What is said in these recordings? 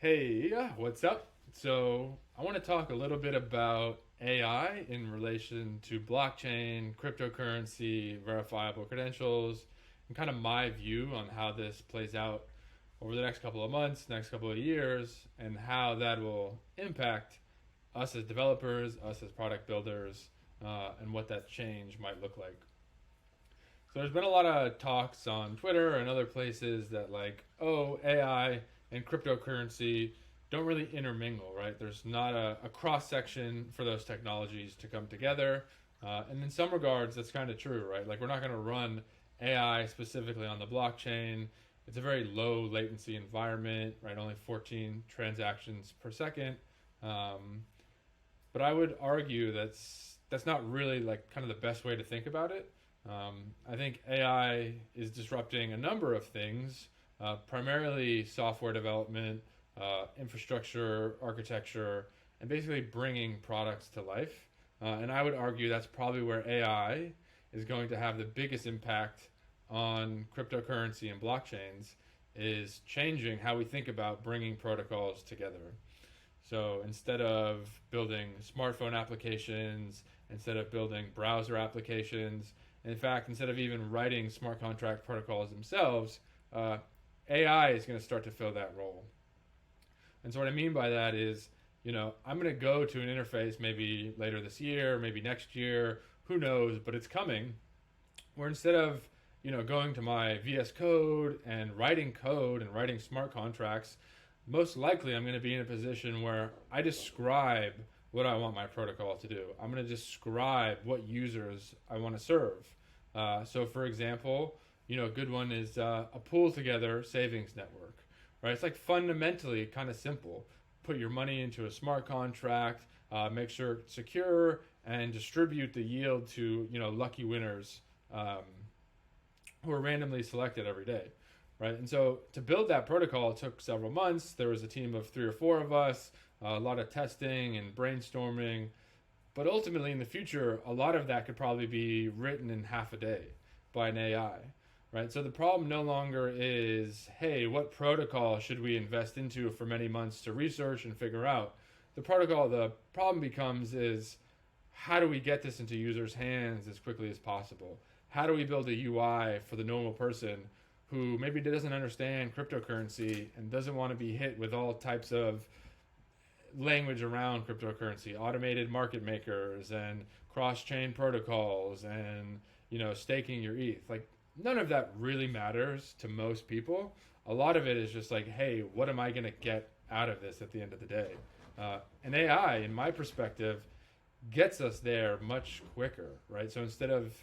Hey, what's up? So, I want to talk a little bit about AI in relation to blockchain, cryptocurrency, verifiable credentials, and kind of my view on how this plays out over the next couple of months, next couple of years, and how that will impact us as developers, us as product builders, and what that change might look like. So there's been a lot of talks on Twitter and other places that oh, AI and cryptocurrency don't really intermingle, right? There's not a cross section for those technologies to come together. And in some regards, that's kind of true, right? Like we're not going to run AI specifically on the blockchain. It's a very low latency environment, right? Only 14 transactions per second. Um, but I would argue that's not really like kind of the best way to think about it. I think AI is disrupting a number of things, primarily software development, infrastructure, architecture, and basically bringing products to life. And I would argue that's probably where AI is going to have the biggest impact on cryptocurrency and blockchains is changing how we think about bringing protocols together. So instead of building smartphone applications, instead of building browser applications, in fact, instead of even writing smart contract protocols themselves, AI is going to start to fill that role. And so what I mean by that is, I'm going to go to an interface maybe later this year, maybe next year, who knows, but it's coming, where instead of, going to my VS Code and writing smart contracts, most likely I'm going to be in a position where I describe what I want my protocol to do. I'm going to describe what users I want to serve. So, for example, a good one is a pull together savings network, right? It's like fundamentally kind of simple. Put your money into a smart contract, make sure it's secure, and distribute the yield to lucky winners who are randomly selected every day, right? And so to build that protocol, it took several months. There was a team of 3 or 4 of us, a lot of testing and brainstorming. But ultimately, in the future, a lot of that could probably be written in half a day by an AI, right? So the problem no longer is, hey, what protocol should we invest into for many months to research and figure out? The problem becomes is, how do we get this into users' hands as quickly as possible? How do we build a UI for the normal person who maybe doesn't understand cryptocurrency and doesn't want to be hit with all types of language around cryptocurrency, automated market makers and cross-chain protocols and staking your ETH. Like none of that really matters to most people. A lot of it is just like, hey, what am I going to get out of this at the end of the day? And AI, in my perspective, gets us there much quicker, right? So instead of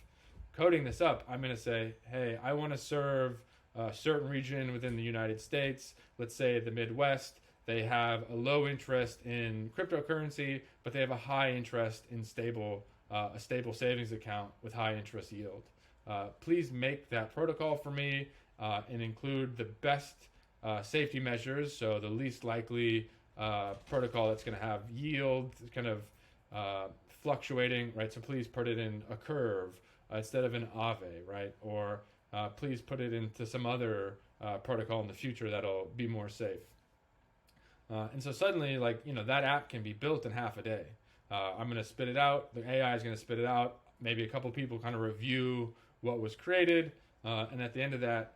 coding this up, I'm going to say, hey, I want to serve a certain region within the United States, let's say the Midwest. They have a low interest in cryptocurrency, but they have a high interest in a stable savings account with high interest yield. Please make that protocol for me and include the best safety measures, so the least likely protocol that's going to have yield kind of fluctuating, right? So please put it in a curve instead of an Aave, right? Or please put it into some other protocol in the future that'll be more safe. And so suddenly, that app can be built in half a day. I'm going to spit it out. The AI is going to spit it out. Maybe a couple people kind of review what was created. And at the end of that,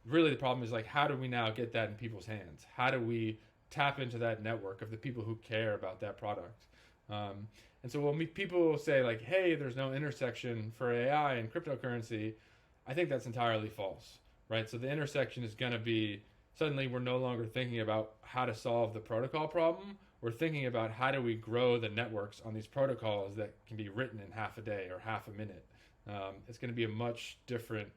really the problem is how do we now get that in people's hands? How do we tap into that network of the people who care about that product? And so when people say hey, there's no intersection for AI and cryptocurrency, I think that's entirely false, right? So the intersection is going to be suddenly we're no longer thinking about how to solve the protocol problem. We're thinking about how do we grow the networks on these protocols that can be written in half a day or half a minute. It's going to be a much different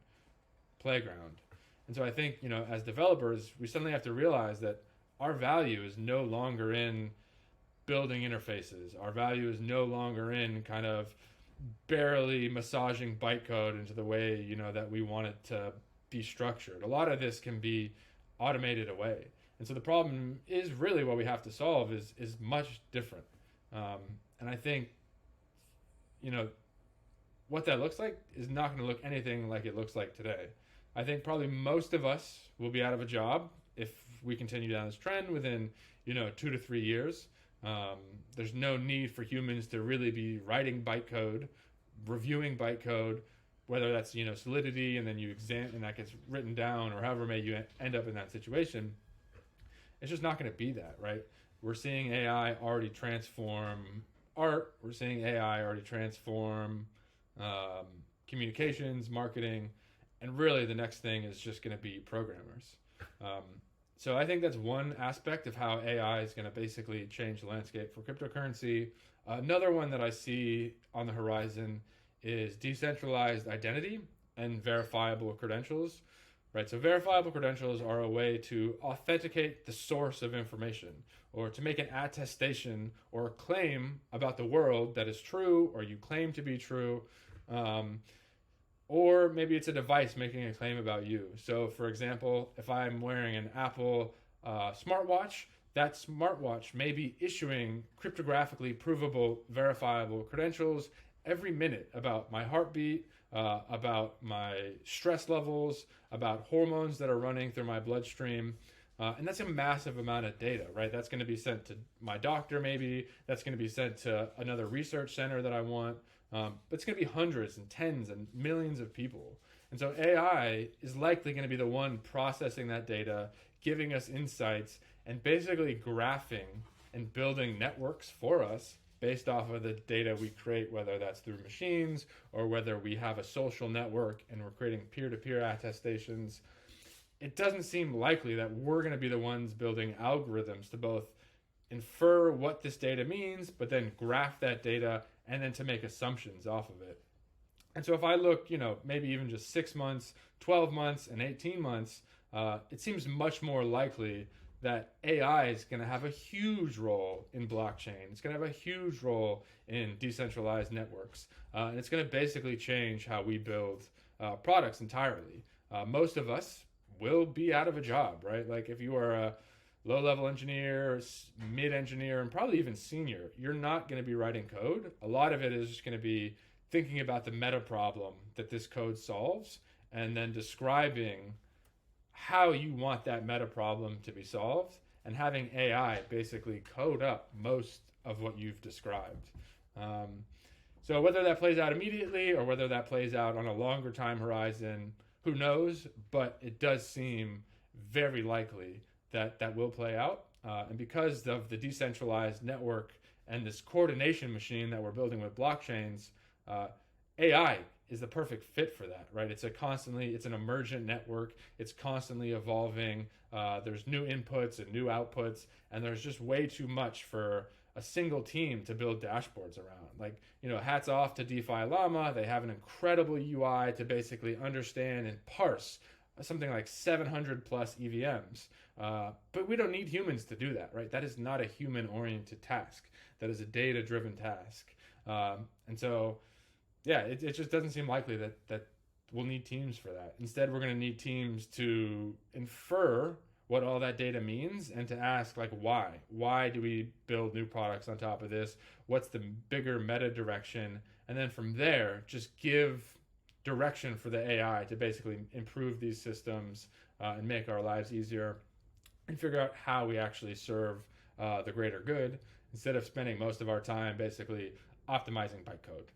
playground. And so I think, as developers, we suddenly have to realize that our value is no longer in building interfaces. Our value is no longer in kind of barely massaging bytecode into the way, that we want it to be structured. A lot of this can be automated away. And so the problem is really what we have to solve is much different. And I think, what that looks like is not going to look anything like it looks like today. I think probably most of us will be out of a job if we continue down this trend within 2 to 3 years. There's no need for humans to really be writing bytecode, reviewing bytecode, whether that's Solidity, and then you examine and that gets written down, or however may you end up in that situation. It's just not going to be that, right? We're seeing AI already transform art. We're seeing AI already transform communications, marketing, and really the next thing is just going to be programmers. So I think that's one aspect of how AI is going to basically change the landscape for cryptocurrency. Another one that I see on the horizon is decentralized identity and verifiable credentials. Right, so verifiable credentials are a way to authenticate the source of information, or to make an attestation or a claim about the world that is true, or you claim to be true, or maybe it's a device making a claim about you. So, for example, if I'm wearing an Apple smartwatch, that smartwatch may be issuing cryptographically provable, verifiable credentials every minute about my heartbeat, about my stress levels, about hormones that are running through my bloodstream. And that's a massive amount of data, right? That's going to be sent to my doctor, maybe. That's going to be sent to another research center that I want. But it's going to be hundreds and tens and millions of people. And so AI is likely going to be the one processing that data, giving us insights, and basically graphing and building networks for us based off of the data we create, whether that's through machines or whether we have a social network and we're creating peer-to-peer attestations. It doesn't seem likely that we're going to be the ones building algorithms to both infer what this data means, but then graph that data and then to make assumptions off of it. And so if I look, maybe even just 6 months, 12 months, and 18 months, it seems much more likely that AI is going to have a huge role in blockchain. It's going to have a huge role in decentralized networks. And it's going to basically change how we build products entirely. Most of us will be out of a job, right? Like if you are a low-level engineer, mid-engineer, and probably even senior, you're not going to be writing code. A lot of it is just going to be thinking about the meta problem that this code solves and then describing how you want that meta problem to be solved, and having AI basically code up most of what you've described. So whether that plays out immediately or whether that plays out on a longer time horizon, who knows? But it does seem very likely that that will play out. And because of the decentralized network and this coordination machine that we're building with blockchains, AI is the perfect fit for that, right? It's an emergent network. It's constantly evolving. There's new inputs and new outputs, and there's just way too much for a single team to build dashboards around. Like, hats off to DeFi Llama. They have an incredible UI to basically understand and parse something like 700 plus EVMs. But we don't need humans to do that, right? That is not a human-oriented task. That is a data-driven task. And so, yeah, it just doesn't seem likely that we'll need teams for that. Instead, we're going to need teams to infer what all that data means and to ask, like, why? Why do we build new products on top of this? What's the bigger meta direction? And then from there, just give direction for the AI to basically improve these systems and make our lives easier, and figure out how we actually serve the greater good instead of spending most of our time basically optimizing bytecode.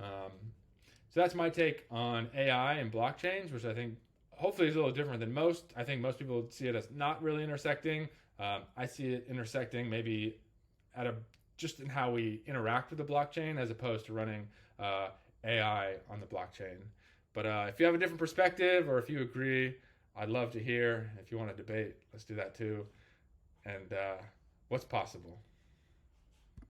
So that's my take on AI and blockchains, which I think hopefully is a little different than most. I think most people see it as not really intersecting. I see it intersecting maybe just in how we interact with the blockchain as opposed to running AI on the blockchain. But if you have a different perspective or if you agree, I'd love to hear. If you want to debate, let's do that too. And what's possible?